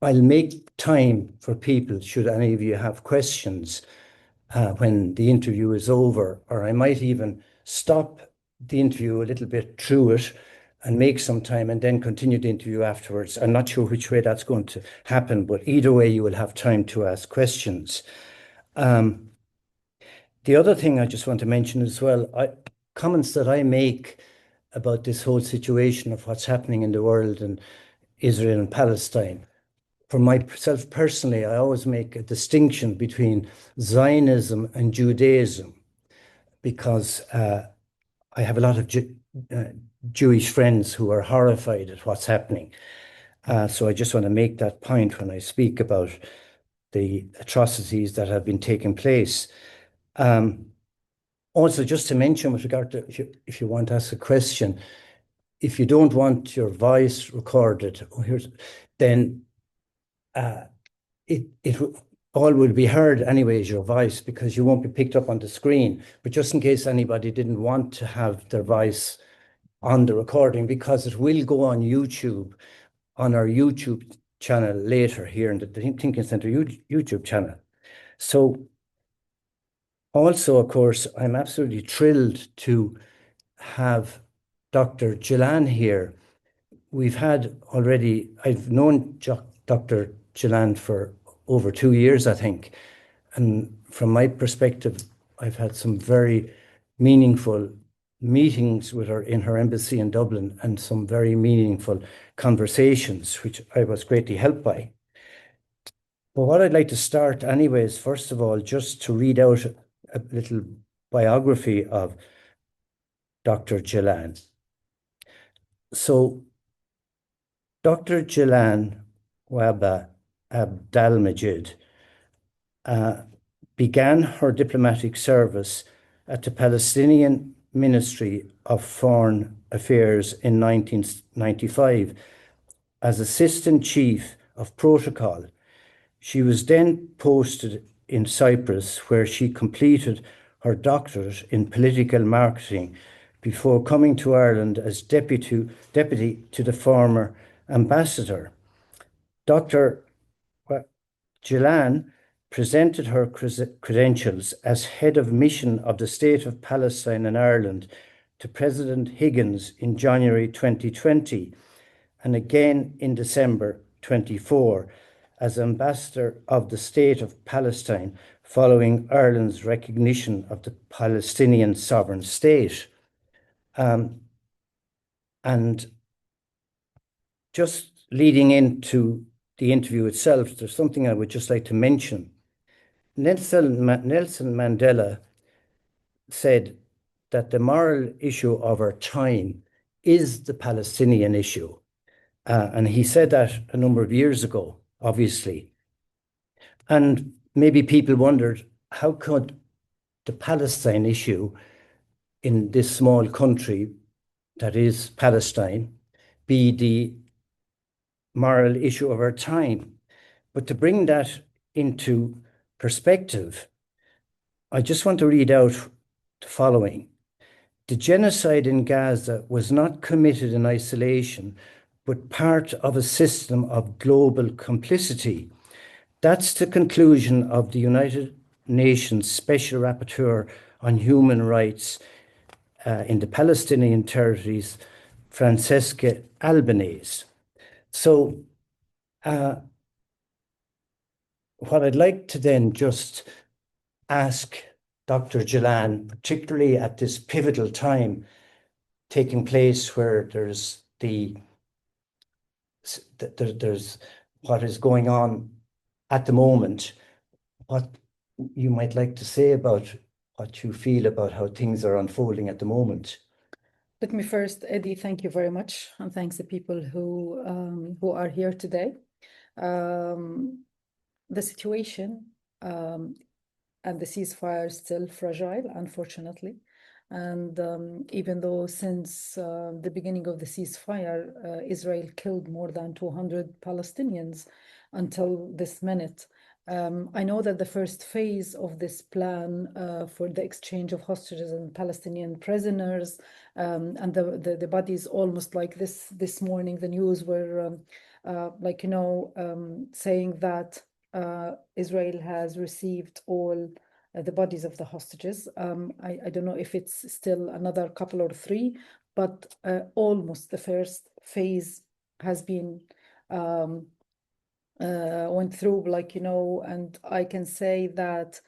I'll make time for people should any of you have questions when the interview is over, or I might even stop the interview a little bit through it and make some time and then continue the interview afterwards. I'm not sure which way that's going to happen, but either way, you will have time to ask questions. The other thing I just want to mention as well, comments that I make about this whole situation of what's happening in the world and Israel and Palestine. For myself personally, I always make a distinction between Zionism and Judaism because I have a lot of Jewish friends who are horrified at what's happening. So I just want to make that point when I speak about the atrocities that have been taking place. Also, just to mention with regard to if you want to ask a question, if you don't want your voice recorded, then it all will be heard anyways, your voice, because you won't be picked up on the screen. But just in case anybody didn't want to have their voice on the recording, because it will go on YouTube, on our YouTube channel later here in the Thinking Centre YouTube channel. So also, of course, I'm absolutely thrilled to have Dr. Jilan here. I've known Dr. Jilan for over 2 years, I think. And from my perspective, I've had some very meaningful meetings with her in her embassy in Dublin and some very meaningful conversations, which I was greatly helped by. But what I'd like to start anyways, first of all, just to read out a little biography of Dr. Jilan. So Dr. Jilan Wahba Abdalmajid began her diplomatic service at the Palestinian Ministry of Foreign Affairs in 1995 as Assistant Chief of Protocol. She was then posted in Cyprus, where she completed her doctorate in political marketing before coming to Ireland as deputy to the former ambassador. Dr. Jilan presented her credentials as head of mission of the State of Palestine in Ireland to President Higgins in January 2020 and again in December 24 as ambassador of the State of Palestine following Ireland's recognition of the Palestinian sovereign state. And just leading into the interview itself, there's something I would just like to mention. Nelson Mandela said that the moral issue of our time is the Palestinian issue. And he said that a number of years ago, obviously. And maybe people wondered, how could the Palestine issue in this small country that is Palestine be the moral issue of our time? But to bring that into perspective, I just want to read out the following. The genocide in Gaza was not committed in isolation, but part of a system of global complicity. That's the conclusion of the United Nations Special Rapporteur on Human Rights in the Palestinian territories, Francesca Albanese. So what I'd like to then just ask Dr. Jilan, particularly at this pivotal time taking place where there's what is going on at the moment, what you might like to say about what you feel about how things are unfolding at the moment. Let me first, Eddie, thank you very much, and thanks to people who are here today. The situation and the ceasefire is still fragile, unfortunately. And even though since the beginning of the ceasefire, Israel killed more than 200 Palestinians until this minute, I know that the first phase of this plan for the exchange of hostages and Palestinian prisoners and the bodies, almost like this morning, the news were saying that Israel has received all the bodies of the hostages. I don't know if it's still another couple or three, but almost the first phase has been went through, and I can say that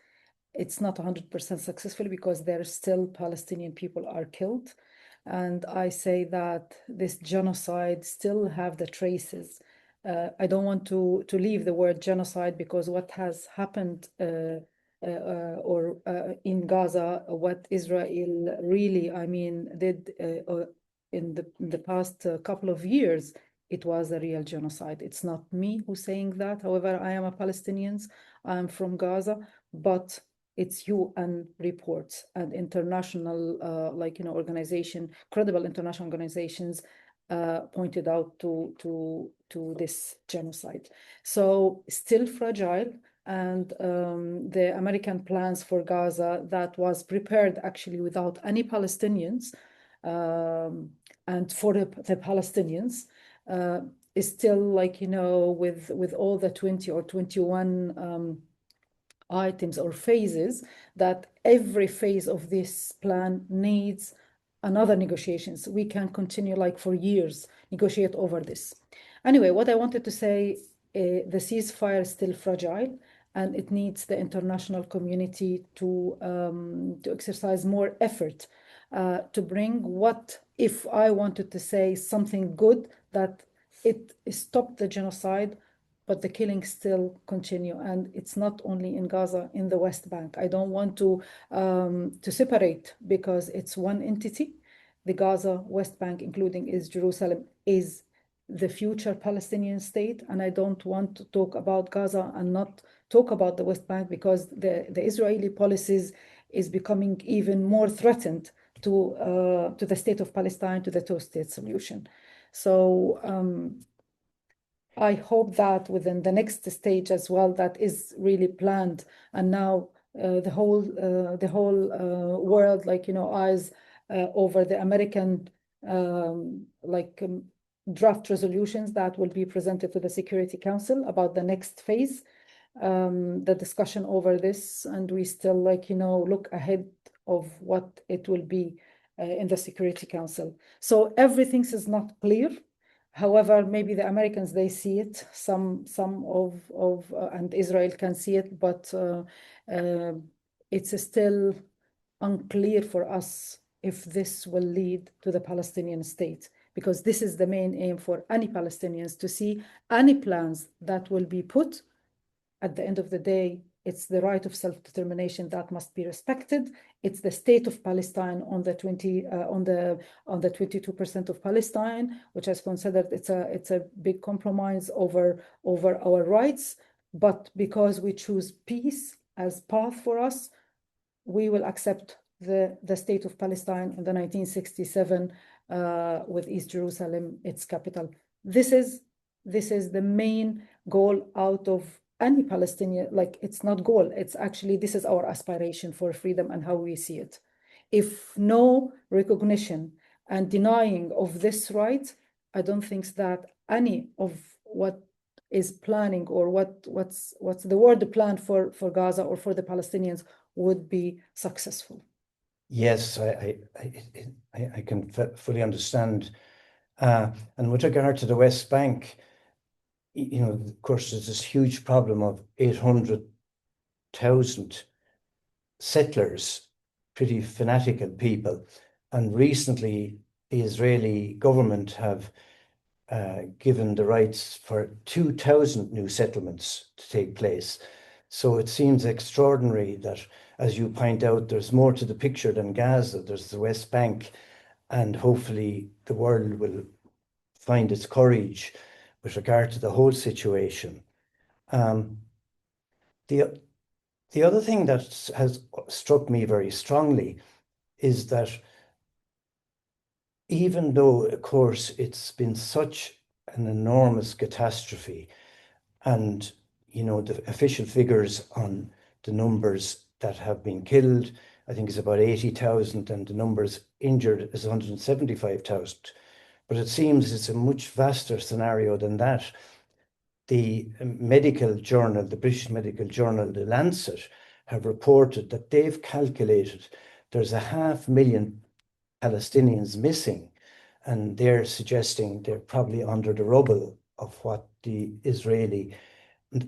it's not 100% successful because there are still Palestinian people are killed. And I say that this genocide still have the traces. I don't want to leave the word genocide because what has happened in Gaza, what Israel really, did in the past couple of years, it was a real genocide. It's not me who's saying that. However, I am a Palestinian. I'm from Gaza, but it's UN reports and international, organization, credible international organizations pointed out to this genocide. So still fragile. And the American plans for Gaza that was prepared actually without any Palestinians and for the Palestinians is still with all the 20 or 21 items or phases, that every phase of this plan needs another negotiations. We can continue for years, negotiate over this. Anyway, what I wanted to say, the ceasefire is still fragile and it needs the international community to exercise more effort to bring what, if I wanted to say something good, that it stopped the genocide, but the killings still continue, and it's not only in Gaza, in the West Bank. I don't want to separate because it's one entity. The Gaza, West Bank, including East Jerusalem, is the future Palestinian state, and I don't want to talk about Gaza and not talk about the West Bank because the Israeli policies is becoming even more threatened to the state of Palestine, to the two-state solution. So I hope that within the next stage as well, that is really planned, and now the whole world, eyes over the American draft resolutions that will be presented to the Security Council about the next phase, the discussion over this, and we still look ahead of what it will be in the Security Council. So everything is not clear. However, maybe the Americans, they see it, some of and Israel can see it, but it's still unclear for us if this will lead to the Palestinian state, because this is the main aim for any Palestinians, to see any plans that will be put. At the end of the day, it's the right of self-determination that must be respected. It's the state of Palestine on the 22% of Palestine, which is considered it's a big compromise over our rights. But because we choose peace as path for us, we will accept the state of Palestine in the 1967 with East Jerusalem, its capital. This is the main goal out of any Palestinian, it's not goal, it's actually, this is our aspiration for freedom and how we see it. If no recognition and denying of this right, I don't think that any of what is planning or what's the word plan for Gaza or for the Palestinians would be successful. Yes, I can fully understand. And with regard to the West Bank, of course, there's this huge problem of 800,000 settlers, pretty fanatical people. And recently, the Israeli government have given the rights for 2,000 new settlements to take place. So it seems extraordinary that, as you point out, there's more to the picture than Gaza. There's the West Bank, and hopefully the world will find its courage with regard to the whole situation. The other thing that has struck me very strongly is that even though, of course, it's been such an enormous catastrophe, and the official figures on the numbers that have been killed, I think, is about 80,000, and the numbers injured is 175,000. but it seems it's a much vaster scenario than that. The medical journal, the British medical journal, The Lancet, have reported that they've calculated there's 500,000 Palestinians missing, and they're suggesting they're probably under the rubble of what the Israeli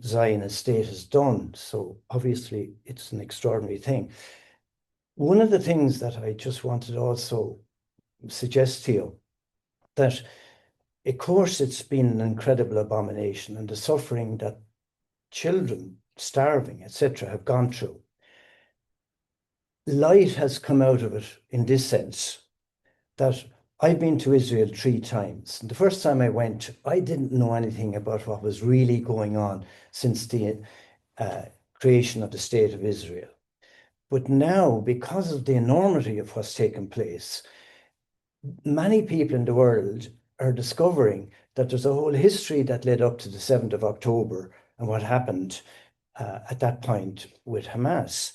Zionist state has done. So obviously it's an extraordinary thing. One of the things that I just wanted to also suggest to you, that of course it's been an incredible abomination, and the suffering that children starving, etc., have gone through. Light has come out of it in this sense that I've been to Israel 3 times. And the first time I went, I didn't know anything about what was really going on since the creation of the State of Israel. But now, because of the enormity of what's taken place, many people in the world are discovering that there's a whole history that led up to the 7th of October and what happened at that point with Hamas.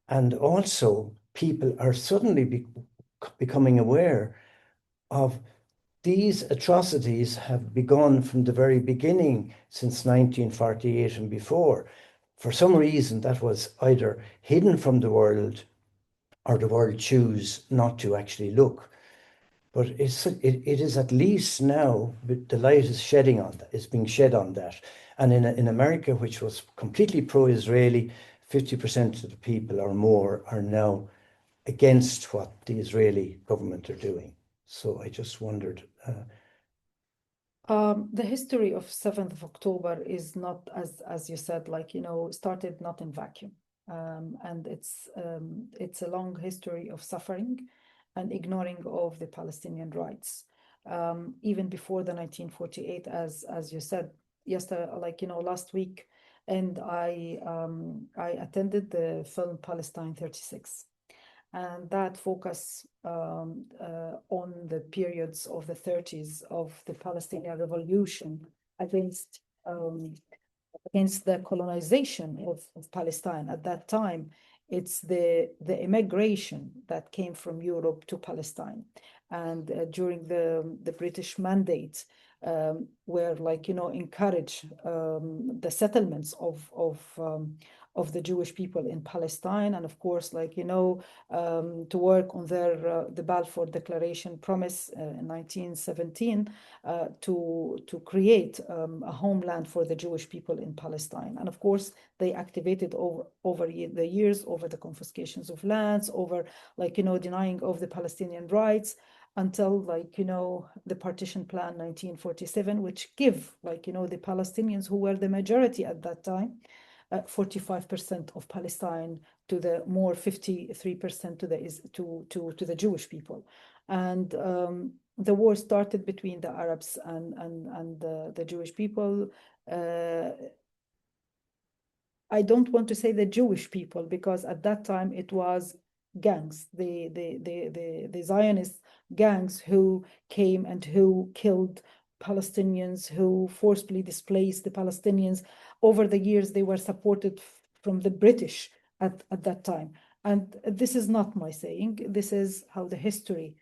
And also, people are suddenly becoming aware of these atrocities have begun from the very beginning since 1948 and before. For some reason, that was either hidden from the world or the world choose not to actually look. But it is at least now the light is shedding on that. It's being shed on that. And in America, which was completely pro-Israeli, 50% of the people or more are now against what the Israeli government are doing. So I just wondered. The history of 7th of October is not, as you said, started not in vacuum. And it's a long history of suffering and ignoring of the Palestinian rights. Even before the 1948, as you said, yesterday, last week, and I attended the film Palestine 36. And that focus on the periods of the 30s of the Palestinian revolution against the colonization of Palestine. At that time, it's the immigration that came from Europe to Palestine. And during the British mandate, were encourage the settlements of the Jewish people in Palestine, and of course, to work on the Balfour Declaration promise in 1917 to create a homeland for the Jewish people in Palestine. And of course, they activated over the years, over the confiscations of lands, over denying of the Palestinian rights, until the partition plan 1947, which give the Palestinians, who were the majority at that time, 45% of Palestine, to the more 53% to the Jewish people. And the war started between the Arabs and the Jewish people. I don't want to say the Jewish people, because at that time it was gangs, the Zionist gangs who came and who killed Palestinians, who forcibly displaced the Palestinians. Over the years, they were supported from the British at that time. And this is not my saying. This is how the history,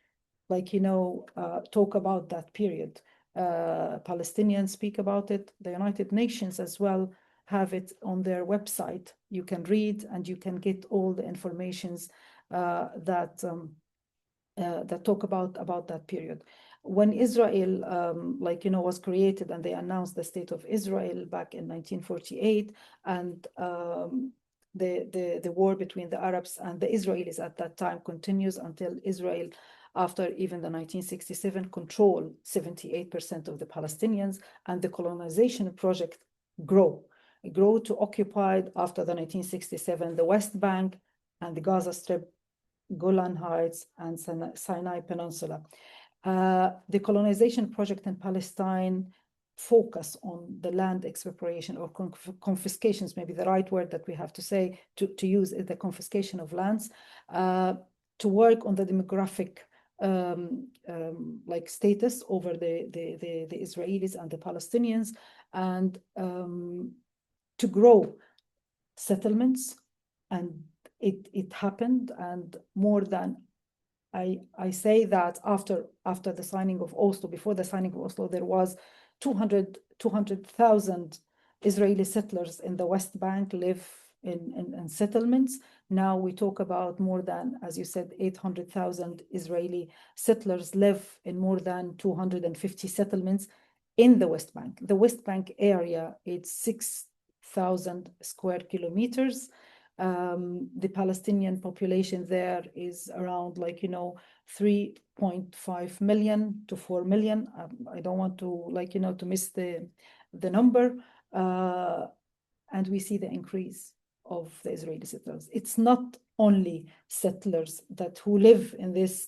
talk about that period. Palestinians speak about it. The United Nations as well have it on their website. You can read and you can get all the informations that talk about that period. When Israel, was created, and they announced the State of Israel back in 1948, and the war between the Arabs and the Israelis at that time continues until Israel, after even the 1967, control 78% of the Palestinians, and the colonization project grow to occupied after the 1967 the West Bank and the Gaza Strip, Golan Heights, and Sinai Peninsula. The colonization project in Palestine focus on the land expropriation, or confiscations, maybe the right word that we have to say to use is the confiscation of lands, to work on the demographic status over the Israelis and the Palestinians, and to grow settlements. And it happened, and more than I say that after the signing of Oslo, before the signing of Oslo, there was 200,000 Israeli settlers in the West Bank live in settlements. Now we talk about more than, as you said, 800,000 Israeli settlers live in more than 250 settlements in the West Bank. The West Bank area, it's 6,000 square kilometers. The Palestinian population there is around 3.5 million to 4 million. I don't want to to miss the number. And we see the increase of the Israeli settlers. It's not only settlers who live in this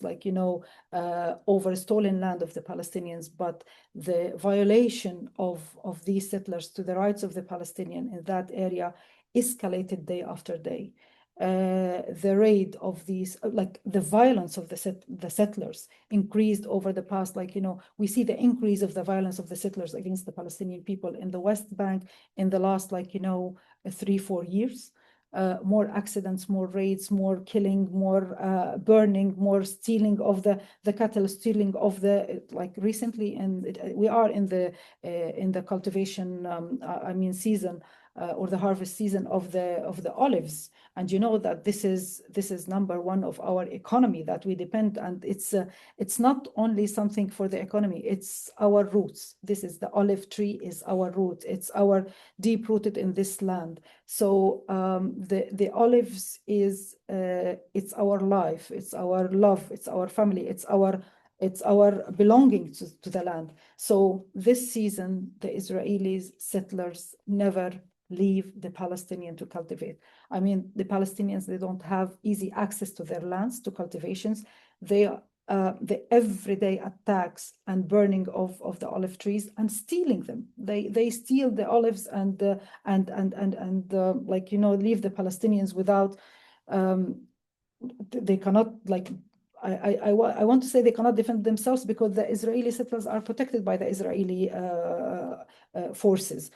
over stolen land of the Palestinians, but the violation of these settlers to the rights of the Palestinian in that area escalated day after day. The raid of these, the violence of the settlers increased over the past, we see the increase of the violence of the settlers against the Palestinian people in the West Bank in the last 3-4 years. More accidents, more raids, more killing, more burning, more stealing of the cattle, stealing of the recently, and we are in the cultivation season or the harvest season of the olives, and you know that this is number one of our economy that we depend, and it's not only something for the economy, it's our roots. This is the olive tree is our root, it's our deep rooted in this land. So the olives is it's our life, it's our love, it's our family, it's our belonging to the land. So this season the Israelis settlers never leave the Palestinian to cultivate. I mean, the Palestinians, they don't have easy access to their lands, to cultivations. The everyday attacks and burning of the olive trees and stealing them. They steal the olives and leave the Palestinians without. They cannot I want to say they cannot defend themselves because the Israeli settlers are protected by the Israeli forces.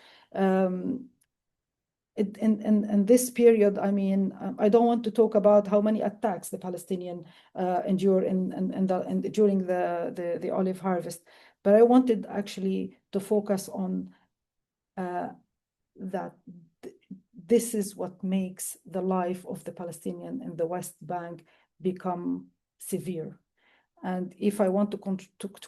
In this period, I mean, I don't want to talk about how many attacks the Palestinian endure during the olive harvest, but I wanted actually to focus on that this is what makes the life of the Palestinian in the West Bank become severe. And if I want to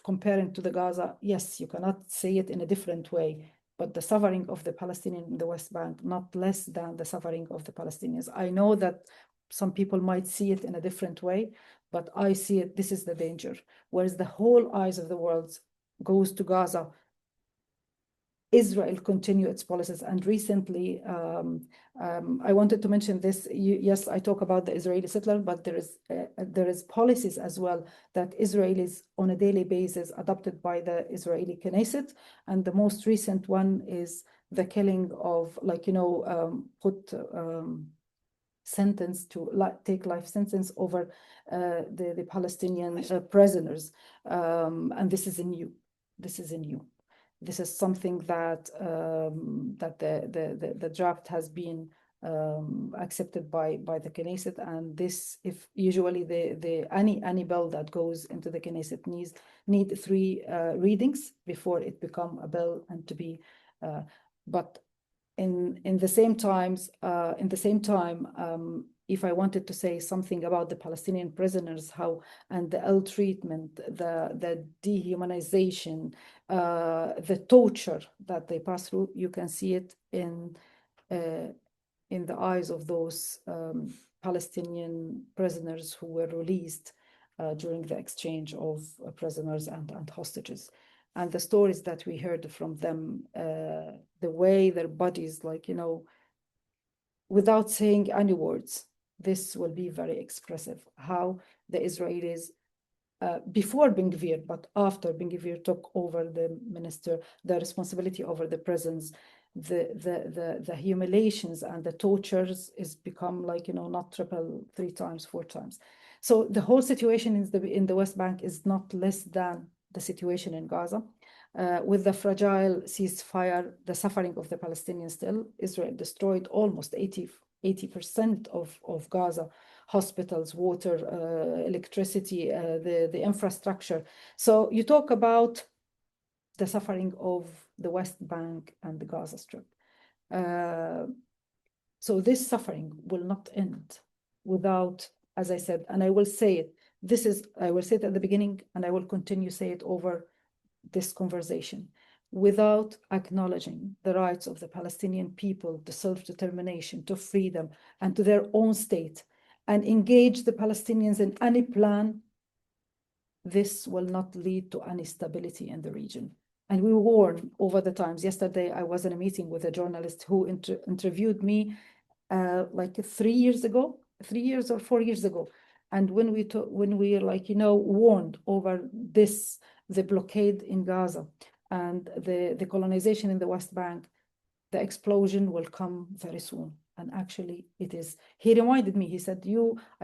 compare it to the Gaza, yes, you cannot say it in a different way, but the suffering of the Palestinian in the West Bank, not less than the suffering of the Palestinians. I know that some people might see it in a different way, but I see it, this is the danger. Whereas the whole eyes of the world goes to Gaza, Israel continue its policies. And recently, I wanted to mention this. Yes, I talk about the Israeli settler, but there is policies as well that Israelis on a daily basis adopted by the Israeli Knesset. And the most recent one is the killing of, sentence to take life sentence over the Palestinian prisoners. And this is new. This is new. This is something that the draft has been accepted by the Knesset, and this, if usually any bill that goes into the Knesset need 3 readings before it become a bill and to be. But in the same time, if I wanted to say something about the Palestinian prisoners, and the ill treatment, the dehumanization, the torture that they pass through, you can see it in the eyes of those Palestinian prisoners who were released during the exchange of prisoners and hostages. And the stories that we heard from them, the way their bodies, without saying any words, this will be very expressive, how the Israelis, before Ben-Gvir, but after Ben-Gvir took over the responsibility over the prisons, the humiliations and the tortures is become not triple, 3 times, 4 times. So the whole situation in the West Bank is not less than the situation in Gaza. With the fragile ceasefire, the suffering of the Palestinians still, Israel destroyed almost 80% of Gaza. hospitals, water, electricity, the infrastructure. So you talk about the suffering of the West Bank and the Gaza Strip. So this suffering will not end without, as I said, and I will say it, I will say it at the beginning, and I will continue to say it over this conversation, without acknowledging the rights of the Palestinian people to self-determination, to freedom, and to their own state, and engage the Palestinians in any plan, this will not lead to any stability in the region. And we warn over the times. Yesterday, I was in a meeting with a journalist who interviewed me like 3 years ago, 3 years or 4 years ago. And when we warned over this, the blockade in Gaza and the colonization in the West Bank, the explosion will come very soon. And actually it is. He reminded me, he said,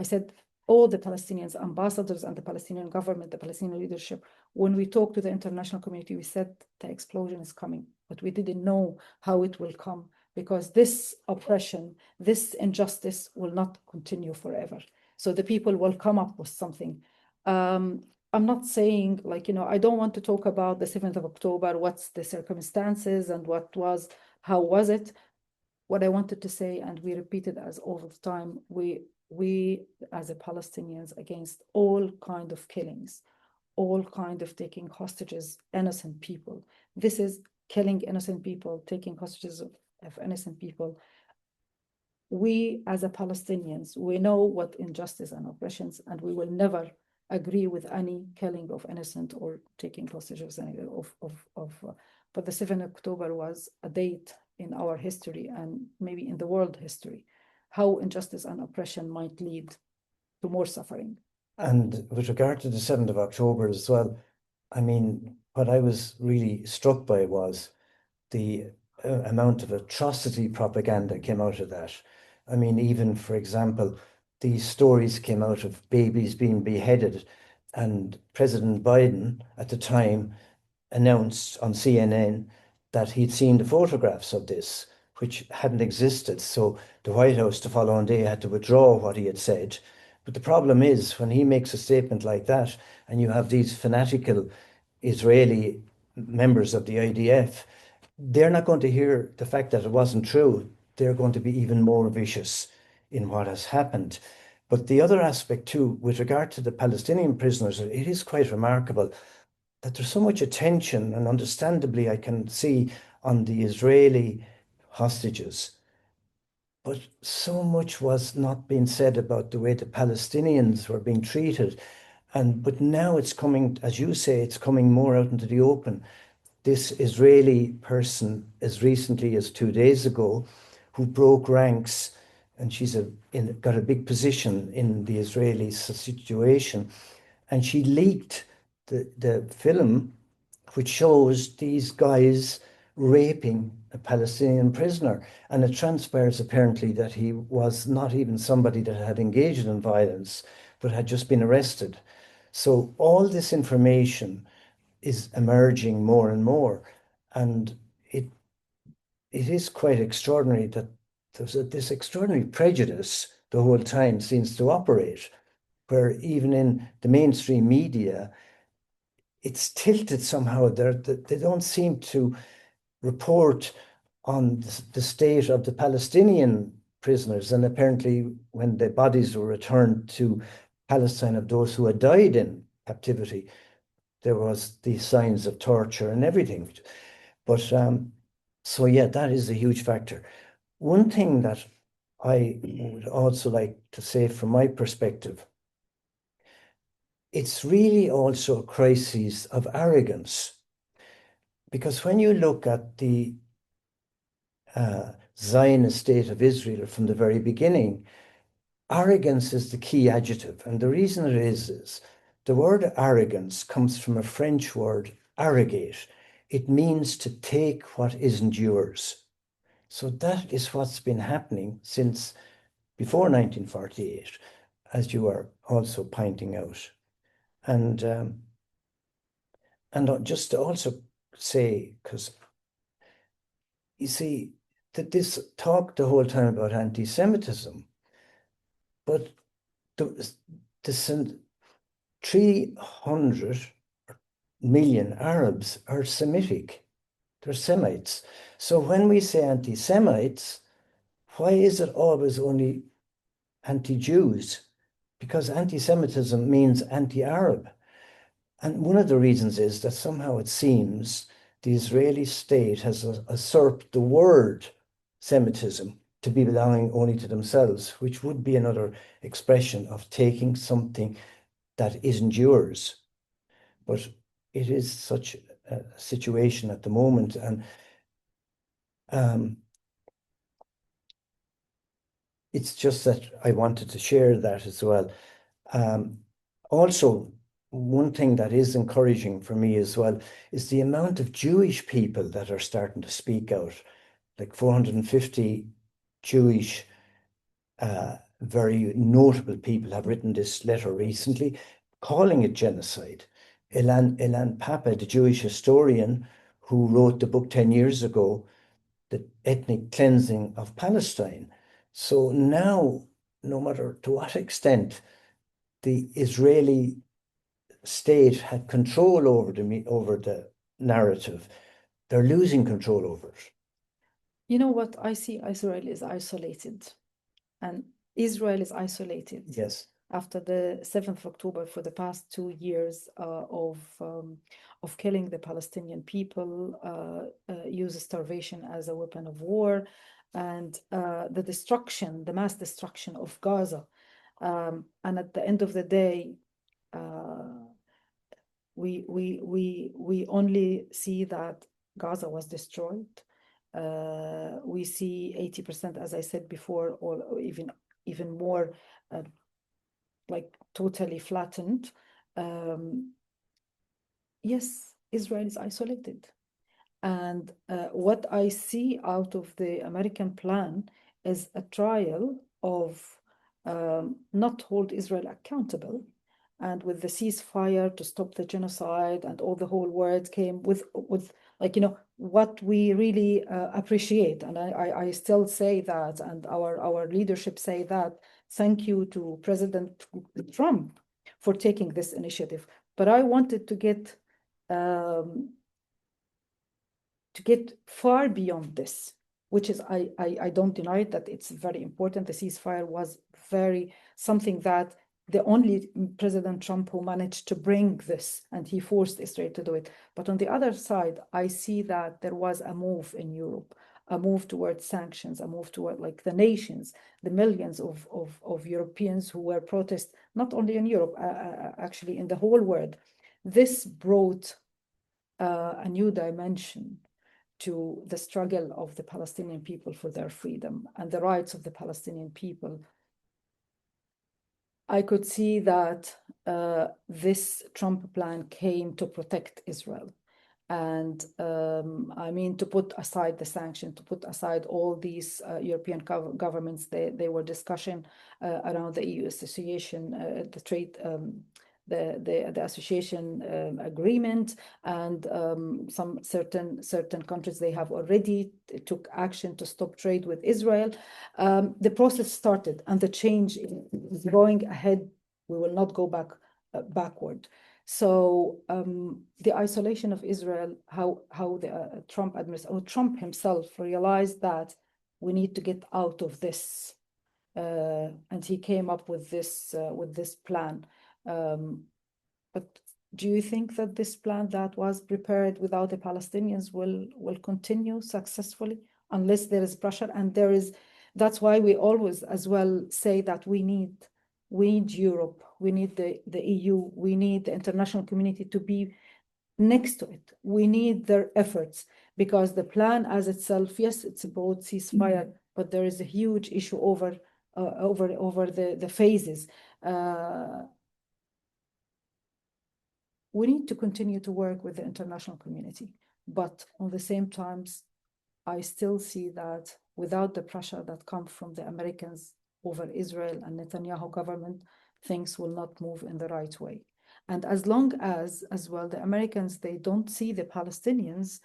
I said, all the Palestinians, ambassadors and the Palestinian government, the Palestinian leadership, when we talked to the international community, we said the explosion is coming, but we didn't know how it will come, because this oppression, this injustice will not continue forever. So the people will come up with something. I'm not saying, I don't want to talk about the 7th of October, what's the circumstances and how was it? What I wanted to say, and we repeated as all the time, we as a Palestinians against all kind of killings, all kind of taking hostages, innocent people. This is killing innocent people, taking hostages of innocent people. We as a Palestinians, we know what injustice and oppressions, and we will never agree with any killing of innocent or taking hostages but the 7th of October was a date in our history and maybe in the world history, how injustice and oppression might lead to more suffering. And with regard to the 7th of October as well, I mean, what I was really struck by was the amount of atrocity propaganda came out of that. I mean, even, for example, these stories came out of babies being beheaded, and President Biden at the time announced on CNN that he'd seen the photographs of this, which hadn't existed. So the White House the following day had to withdraw what he had said. But the problem is, when he makes a statement like that, and you have these fanatical Israeli members of the IDF, they're not going to hear the fact that it wasn't true. They're going to be even more vicious in what has happened. But the other aspect too, with regard to the Palestinian prisoners, it is quite remarkable that there's so much attention, and understandably I can see, on the Israeli hostages. But so much was not being said about the way the Palestinians were being treated. But now it's coming, as you say, it's coming more out into the open. This Israeli person, as recently as 2 days ago, who broke ranks, and she's got a big position in the Israeli situation, and she leaked the film which shows these guys raping a Palestinian prisoner. And it transpires apparently that he was not even somebody that had engaged in violence, but had just been arrested. So all this information is emerging more and more. And it is quite extraordinary that there's this extraordinary prejudice the whole time seems to operate, where even in the mainstream media, it's tilted somehow. They don't seem to report on the state of the Palestinian prisoners. And apparently when the bodies were returned to Palestine of those who had died in captivity, there was the signs of torture and everything. But so yeah, that is a huge factor. One thing that I would also like to say from my perspective, it's really also a crisis of arrogance. Because when you look at the Zionist state of Israel from the very beginning, arrogance is the key adjective. And the reason it is the word arrogance comes from a French word, arrogate. It means to take what isn't yours. So that is what's been happening since before 1948, as you are also pointing out. And just to also say, because you see, that this talk the whole time about anti-Semitism, but the 300 million Arabs are Semitic. They're Semites. So when we say anti-Semites, why is it always only anti-Jews? Because anti-Semitism means anti-Arab. And one of the reasons is that somehow it seems the Israeli state has usurped the word Semitism to be belonging only to themselves, which would be another expression of taking something that isn't yours. But it is such a situation at the moment. And it's just that I wanted to share that as well. Also, one thing that is encouraging for me as well is the amount of Jewish people that are starting to speak out. Like 450 Jewish, very notable people have written this letter recently, calling it genocide. Ilan Pappé, the Jewish historian who wrote the book 10 years ago, The Ethnic Cleansing of Palestine. So now, no matter to what extent the Israeli state had control over the narrative, they're losing control over it. You know what? I see Israel is isolated, and Israel is isolated. Yes. After the 7th of October, for the past 2 years of killing the Palestinian people, use starvation as a weapon of war, and the destruction, the mass destruction of Gaza. And at the end of the day, we only see that Gaza was destroyed. We see 80%, as I said before, or even more, like totally flattened. Yes, Israel is isolated. And what I see out of the American plan is a trial of not hold Israel accountable. And with the ceasefire to stop the genocide, and all the whole world came with like, you know, what we really appreciate. And I still say that, and our leadership say that, thank you to President Trump for taking this initiative. But I wanted to get far beyond this, which is, I don't deny it, that it's very important. The ceasefire was something that the only President Trump who managed to bring this, and he forced Israel to do it. But on the other side, I see that there was a move in Europe, a move towards sanctions, a move toward, like, the nations, the millions of Europeans who were protest, not only in Europe, actually in the whole world. This brought a new dimension to the struggle of the Palestinian people for their freedom and the rights of the Palestinian people. I could see that this Trump plan came to protect Israel. And I mean, to put aside the sanction, to put aside all these European governments, they were discussing around the EU association, the trade, the association agreement, and some certain countries, they have already took action to stop trade with Israel. The process started, and the change is going ahead. We will not go backward. So the isolation of Israel, how the Trump administration, or Trump himself, realized that we need to get out of this, and he came up with this plan. But do you think that this plan that was prepared without the Palestinians will continue successfully unless there is pressure? And that's why we always as well say that we need Europe, we need the EU, we need the international community to be next to it. We need their efforts, because the plan as itself, yes, it's about ceasefire, but there is a huge issue over the phases. We need to continue to work with the international community, but on the same times, I still see that without the pressure that comes from the Americans over Israel and Netanyahu government, things will not move in the right way. And as long as well, the Americans, they don't see the Palestinians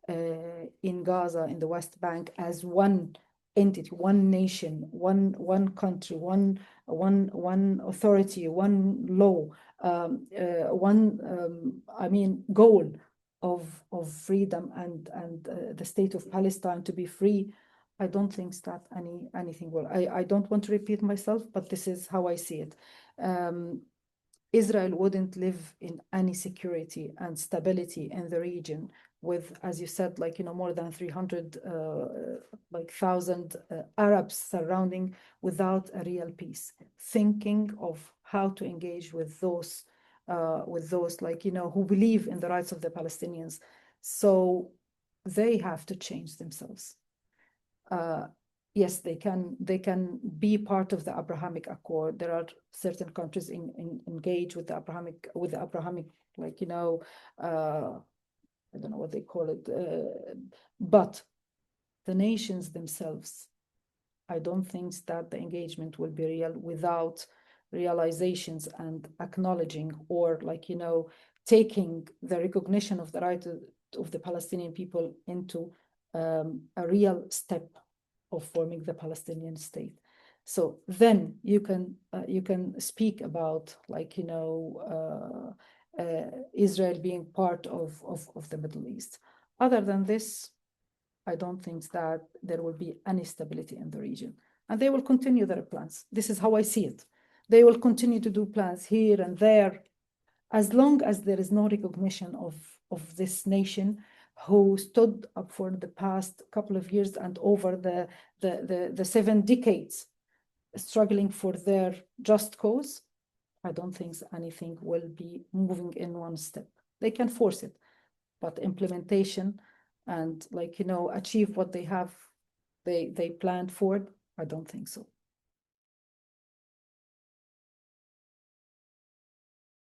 in Gaza, in the West Bank, as one entity, one nation, one country, one one authority, one law, goal of freedom and the state of Palestine to be free, I don't think that anything will. I don't want to repeat myself, but this is how I see it. Israel wouldn't live in any security and stability in the region with, as you said, more than 300,000 Arabs surrounding without a real peace. Thinking of how to engage with those who believe in the rights of the Palestinians. So they have to change themselves. Yes, they can be part of the Abrahamic Accord. There are certain countries engaged with the Abrahamic, I don't know what they call it, but the nations themselves, I don't think that the engagement will be real without realizations and acknowledging or taking the recognition of the right of the Palestinian people into a real step of forming the Palestinian state. So then you can speak about Israel being part of the Middle East. Other than this, I don't think that there will be any stability in the region. And they will continue their plans. This is how I see it. They will continue to do plans here and there, as long as there is no recognition of this nation who stood up for the past couple of years and over the 7 decades struggling for their just cause. I don't think anything will be moving in one step. They can force it, but implementation and achieve what they planned for, I don't think so.